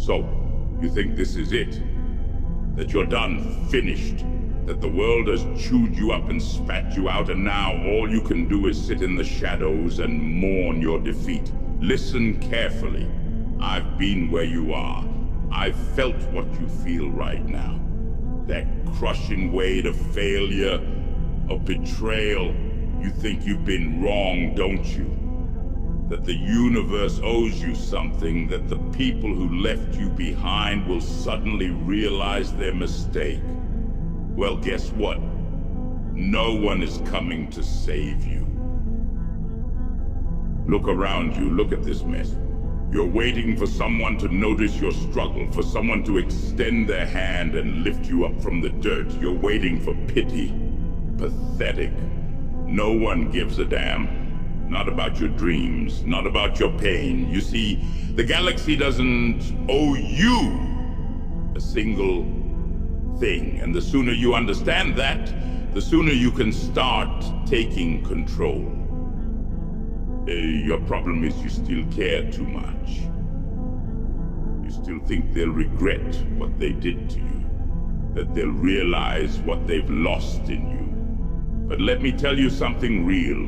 So, you think this is it? That you're done, finished? That the world has chewed you up and spat you out, and now all you can do is sit in the shadows and mourn your defeat? Listen carefully. I've been where you are. I've felt what you feel right now. That crushing weight of failure, of betrayal. You think you've been wrong, don't you? That the universe owes you something, that the people who left you behind will suddenly realize their mistake. Well, guess what? No one is coming to save you. Look around you, look at this mess. You're waiting for someone to notice your struggle, for someone to extend their hand and lift you up from the dirt. You're waiting for pity. Pathetic. No one gives a damn. Not about your dreams, not about your pain. You see, the galaxy doesn't owe you a single thing. And the sooner you understand that, the sooner you can start taking control. Your problem is you still care too much. You still think they'll regret what they did to you, that they'll realize what they've lost in you. But let me tell you something real,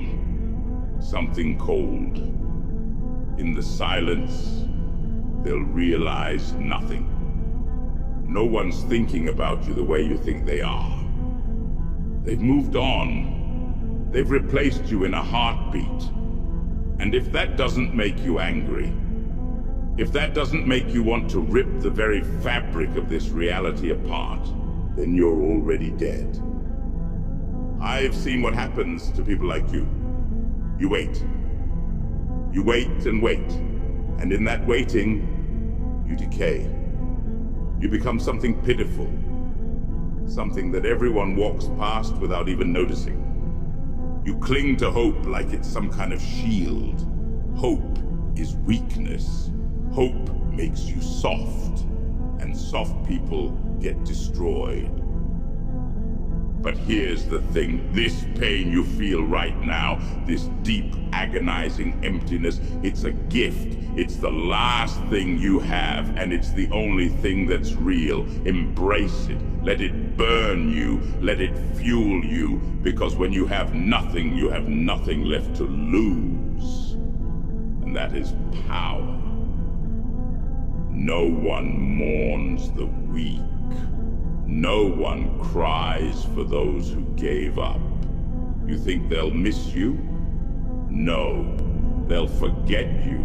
something cold. In the silence, they'll realize nothing. No one's thinking about you the way you think they are. They've moved on. They've replaced you in a heartbeat. And if that doesn't make you angry, if that doesn't make you want to rip the very fabric of this reality apart, then you're already dead. I've seen what happens to people like you. You wait. You wait and wait. And in that waiting, you decay. You become something pitiful. Something that everyone walks past without even noticing. You cling to hope like it's some kind of shield. Hope is weakness. Hope makes you soft, and soft people get destroyed. But here's the thing, this pain you feel right now, this deep, agonizing emptiness, it's a gift. It's the last thing you have, and it's the only thing that's real. Embrace it. Let it burn you. Let it fuel you. Because when you have nothing left to lose. And that is power. No one mourns the weak. No one cries for those who gave up. You think they'll miss you? No, they'll forget you.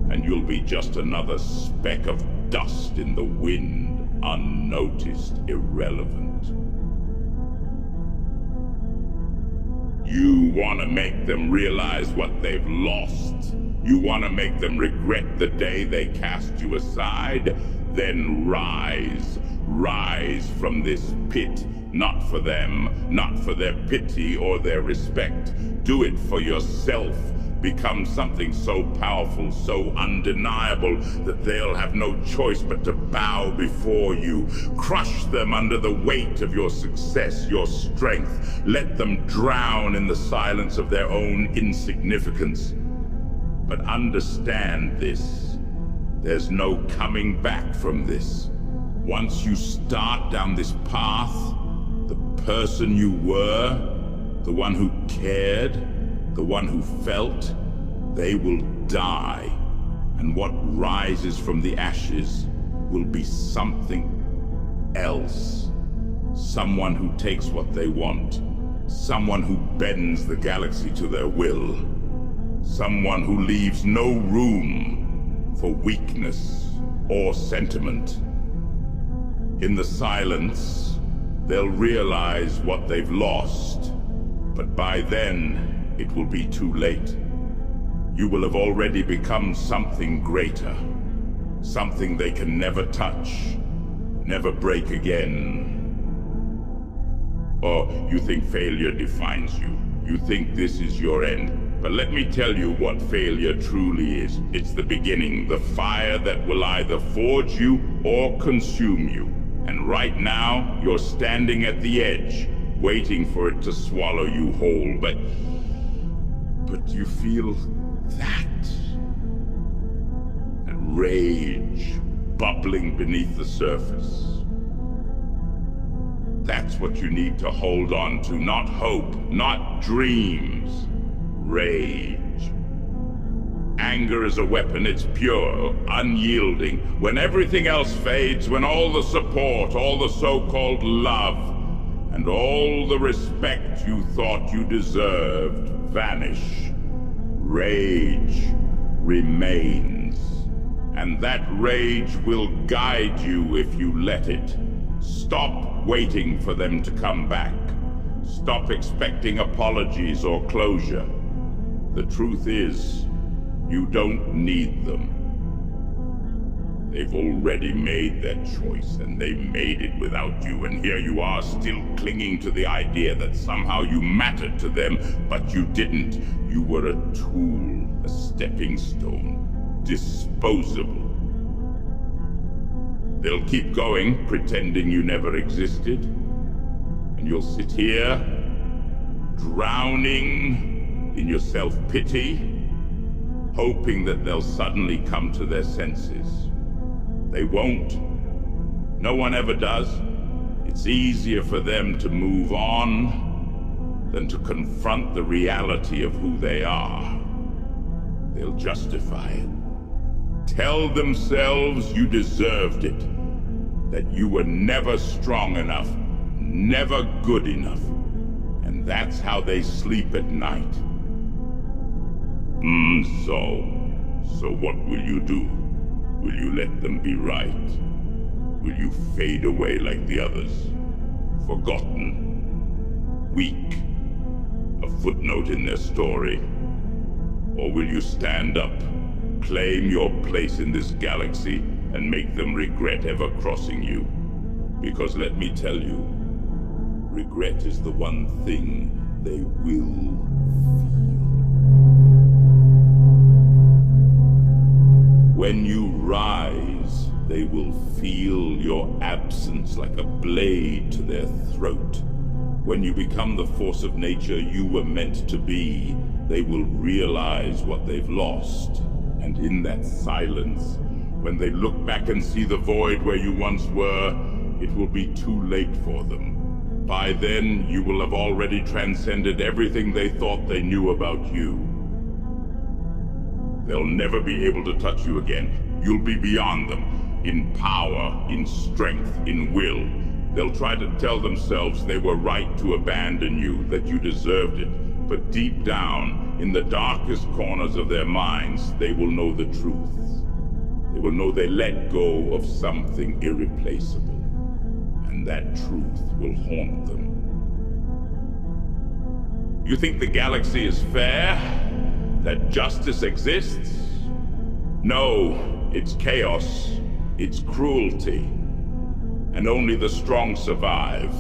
And you'll be just another speck of dust in the wind, unnoticed, irrelevant. You want to make them realize what they've lost. You want to make them regret the day they cast you aside. Then rise. Rise from this pit. Not for them, not for their pity or their respect. Do it for yourself. Become something so powerful, so undeniable, that they'll have no choice but to bow before you. Crush them under the weight of your success, your strength. Let them drown in the silence of their own insignificance. But understand this. There's no coming back from this. Once you start down this path, the person you were, the one who cared, the one who felt, they will die. And what rises from the ashes will be something else. Someone who takes what they want. Someone who bends the galaxy to their will. Someone who leaves no room for weakness or sentiment. In the silence, they'll realize what they've lost. But by then, it will be too late. You will have already become something greater. Something they can never touch, never break again. Or you think failure defines you. You think this is your end. But let me tell you what failure truly is. It's the beginning, the fire that will either forge you or consume you. And right now, you're standing at the edge, waiting for it to swallow you whole. But you feel that rage bubbling beneath the surface. That's what you need to hold on to, not hope, not dreams. Rage. Anger is a weapon, it's pure, unyielding. When everything else fades, when all the support, all the so-called love, and all the respect you thought you deserved vanish, rage remains. And that rage will guide you if you let it. Stop waiting for them to come back. Stop expecting apologies or closure. The truth is, you don't need them. They've already made their choice, and they made it without you, and here you are still clinging to the idea that somehow you mattered to them, but you didn't. You were a tool, a stepping stone, disposable. They'll keep going, pretending you never existed, and you'll sit here, drowning in your self-pity, hoping that they'll suddenly come to their senses. They won't. No one ever does. It's easier for them to move on than to confront the reality of who they are. They'll justify it. Tell themselves you deserved it. That you were never strong enough, never good enough. And that's how they sleep at night. So what will you do? Will you let them be right? Will you fade away like the others? Forgotten? Weak? A footnote in their story? Or will you stand up, claim your place in this galaxy, and make them regret ever crossing you? Because let me tell you, regret is the one thing they will feel. When you rise, they will feel your absence like a blade to their throat. When you become the force of nature you were meant to be, they will realize what they've lost. And in that silence, when they look back and see the void where you once were, it will be too late for them. By then, you will have already transcended everything they thought they knew about you. They'll never be able to touch you again. You'll be beyond them, in power, in strength, in will. They'll try to tell themselves they were right to abandon you, that you deserved it. But deep down, in the darkest corners of their minds, they will know the truth. They will know they let go of something irreplaceable. And that truth will haunt them. You think the galaxy is fair? That justice exists? No, it's chaos. It's cruelty. And only the strong survive.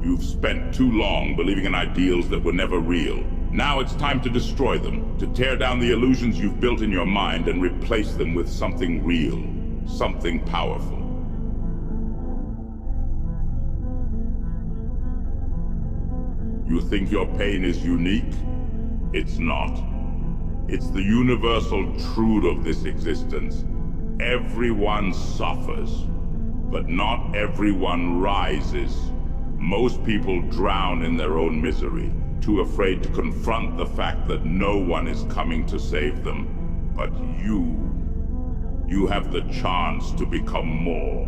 You've spent too long believing in ideals that were never real. Now it's time to destroy them, to tear down the illusions you've built in your mind and replace them with something real, something powerful. You think your pain is unique? It's not. It's the universal truth of this existence. Everyone suffers, but not everyone rises. Most people drown in their own misery, too afraid to confront the fact that no one is coming to save them. But you have the chance to become more.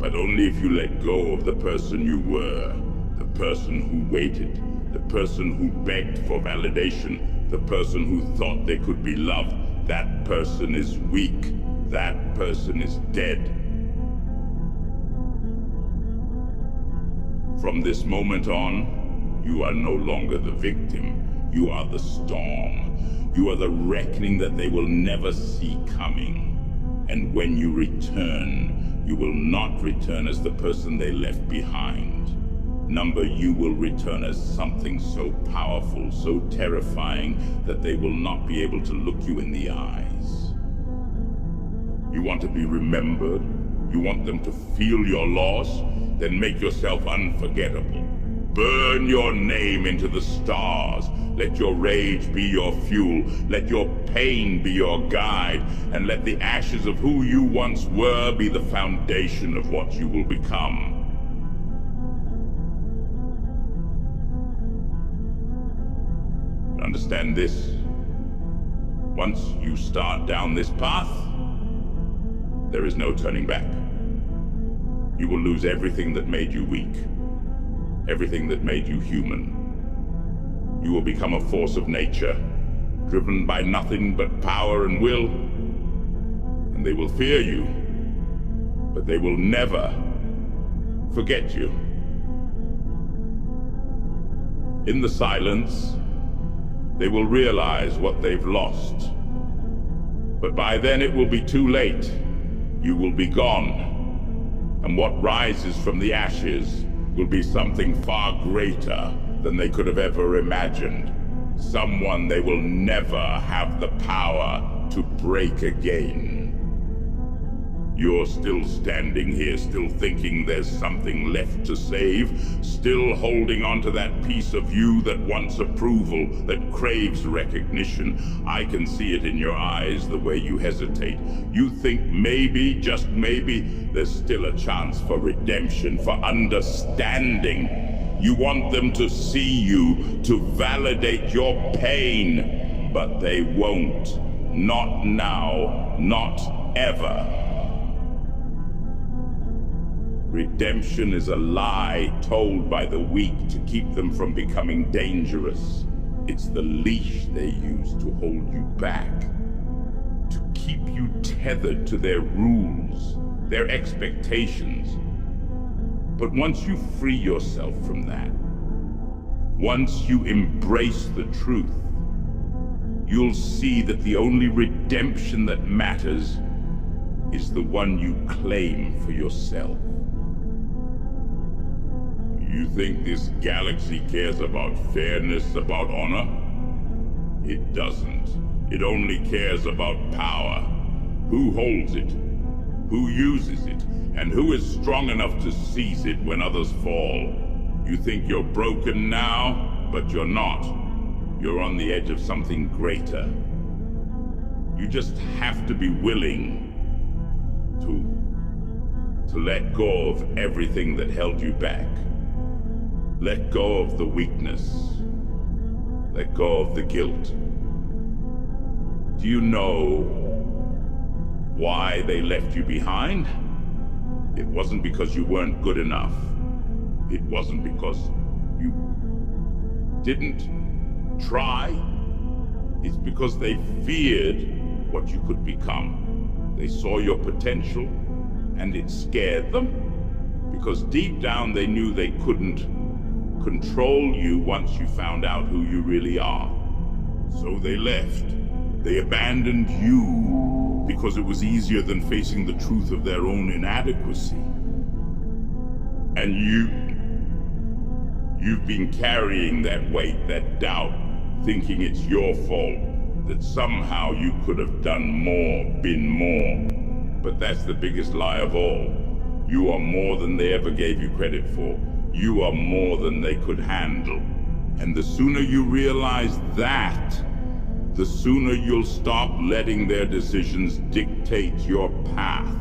But only if you let go of the person you were, the person who waited, the person who begged for validation, the person who thought they could be loved. That person is weak. That person is dead. From this moment on, you are no longer the victim. You are the storm. You are the reckoning that they will never see coming. And when you return, you will not return as the person they left behind. Number, you will return as something so powerful, so terrifying, that they will not be able to look you in the eyes. You want to be remembered? You want them to feel your loss? Then make yourself unforgettable. Burn your name into the stars. Let your rage be your fuel. Let your pain be your guide. And let the ashes of who you once were be the foundation of what you will become. Understand this? Once you start down this path, there is no turning back. You will lose everything that made you weak, everything that made you human. You will become a force of nature, driven by nothing but power and will. And they will fear you, but they will never forget you. In the silence, they will realize what they've lost. But by then it will be too late. You will be gone. And what rises from the ashes will be something far greater than they could have ever imagined. Someone they will never have the power to break again. You're still standing here, still thinking there's something left to save, still holding on to that piece of you that wants approval, that craves recognition. I can see it in your eyes, the way you hesitate. You think maybe, just maybe, there's still a chance for redemption, for understanding. You want them to see you, to validate your pain, but they won't. Not now, not ever. Redemption is a lie told by the weak to keep them from becoming dangerous. It's the leash they use to hold you back, to keep you tethered to their rules, their expectations. But once you free yourself from that, once you embrace the truth, you'll see that the only redemption that matters is the one you claim for yourself. You think this galaxy cares about fairness, about honor? It doesn't. It only cares about power. Who holds it? Who uses it? And who is strong enough to seize it when others fall? You think you're broken now, but you're not. You're on the edge of something greater. You just have to be willing to let go of everything that held you back. Let go of the weakness. Let go of the guilt. Do you know why they left you behind? It wasn't because you weren't good enough. It wasn't because you didn't try. It's because they feared what you could become. They saw your potential, and it scared them, because deep down they knew they couldn't control you once you found out who you really are. So they left. They abandoned you because it was easier than facing the truth of their own inadequacy. And you've been carrying that weight, that doubt, thinking it's your fault, that somehow you could have done more, been more. But that's the biggest lie of all. You are more than they ever gave you credit for. You are more than they could handle. And the sooner you realize that, the sooner you'll stop letting their decisions dictate your path.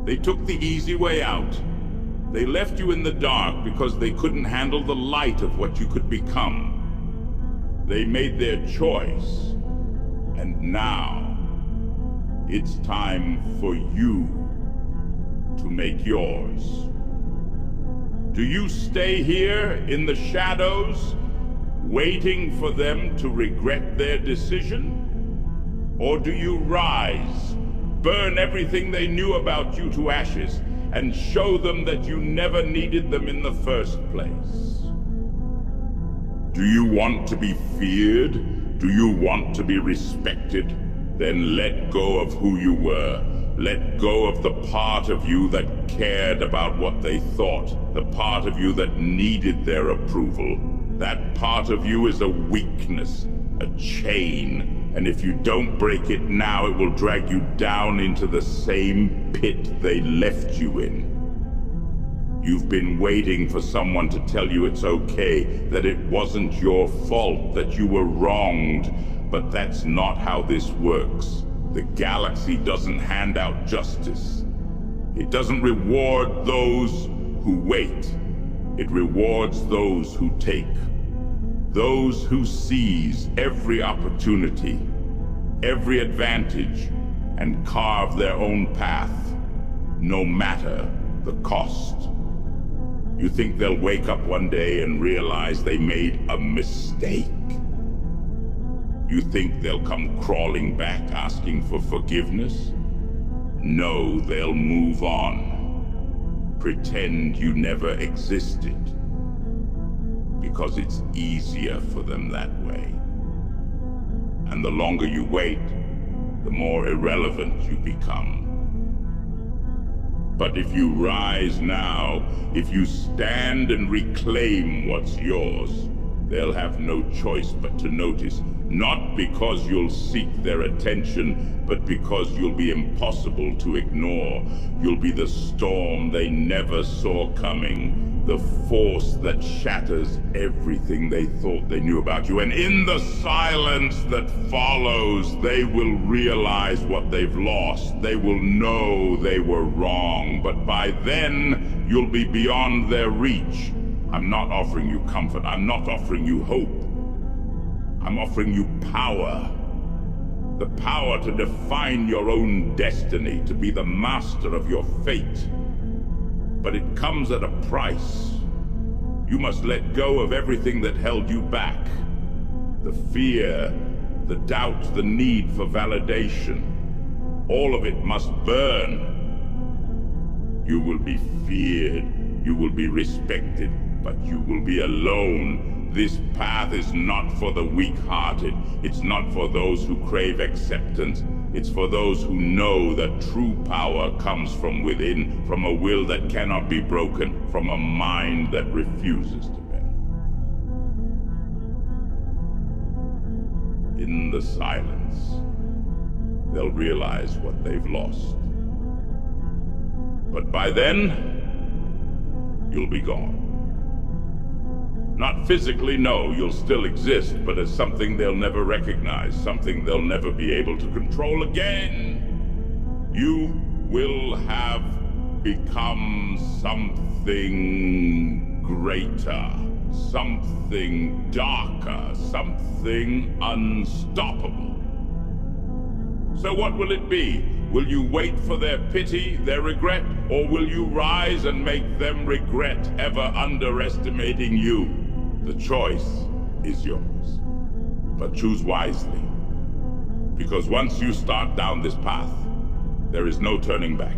They took the easy way out. They left you in the dark because they couldn't handle the light of what you could become. They made their choice. And now, it's time for you to make yours. Do you stay here in the shadows, waiting for them to regret their decision? Or do you rise, burn everything they knew about you to ashes, and show them that you never needed them in the first place? Do you want to be feared? Do you want to be respected? Then let go of who you were. Let go of the part of you that cared about what they thought, the part of you that needed their approval. That part of you is a weakness, a chain, and if you don't break it now, it will drag you down into the same pit they left you in. You've been waiting for someone to tell you it's okay, that it wasn't your fault, that you were wronged. But that's not how this works. The galaxy doesn't hand out justice. It doesn't reward those who wait. It rewards those who take. Those who seize every opportunity, every advantage, and carve their own path, no matter the cost. You think they'll wake up one day and realize they made a mistake? You think they'll come crawling back asking for forgiveness? No, they'll move on. Pretend you never existed. Because it's easier for them that way. And the longer you wait, the more irrelevant you become. But if you rise now, if you stand and reclaim what's yours, they'll have no choice but to notice. Not because you'll seek their attention, but because you'll be impossible to ignore. You'll be the storm they never saw coming, the force that shatters everything they thought they knew about you. And in the silence that follows, they will realize what they've lost. They will know they were wrong, but by then, you'll be beyond their reach. I'm not offering you comfort. I'm not offering you hope. I'm offering you power. The power to define your own destiny, to be the master of your fate. But it comes at a price. You must let go of everything that held you back. The fear, the doubt, the need for validation. All of it must burn. You will be feared, you will be respected, but you will be alone. This path is not for the weak-hearted. It's not for those who crave acceptance. It's for those who know that true power comes from within, from a will that cannot be broken, from a mind that refuses to bend. In the silence, they'll realize what they've lost. But by then, you'll be gone. Not physically, no, you'll still exist, but as something they'll never recognize, something they'll never be able to control again. You will have become something greater, something darker, something unstoppable. So what will it be? Will you wait for their pity, their regret, or will you rise and make them regret ever underestimating you? The choice is yours. But choose wisely. Because once you start down this path, there is no turning back.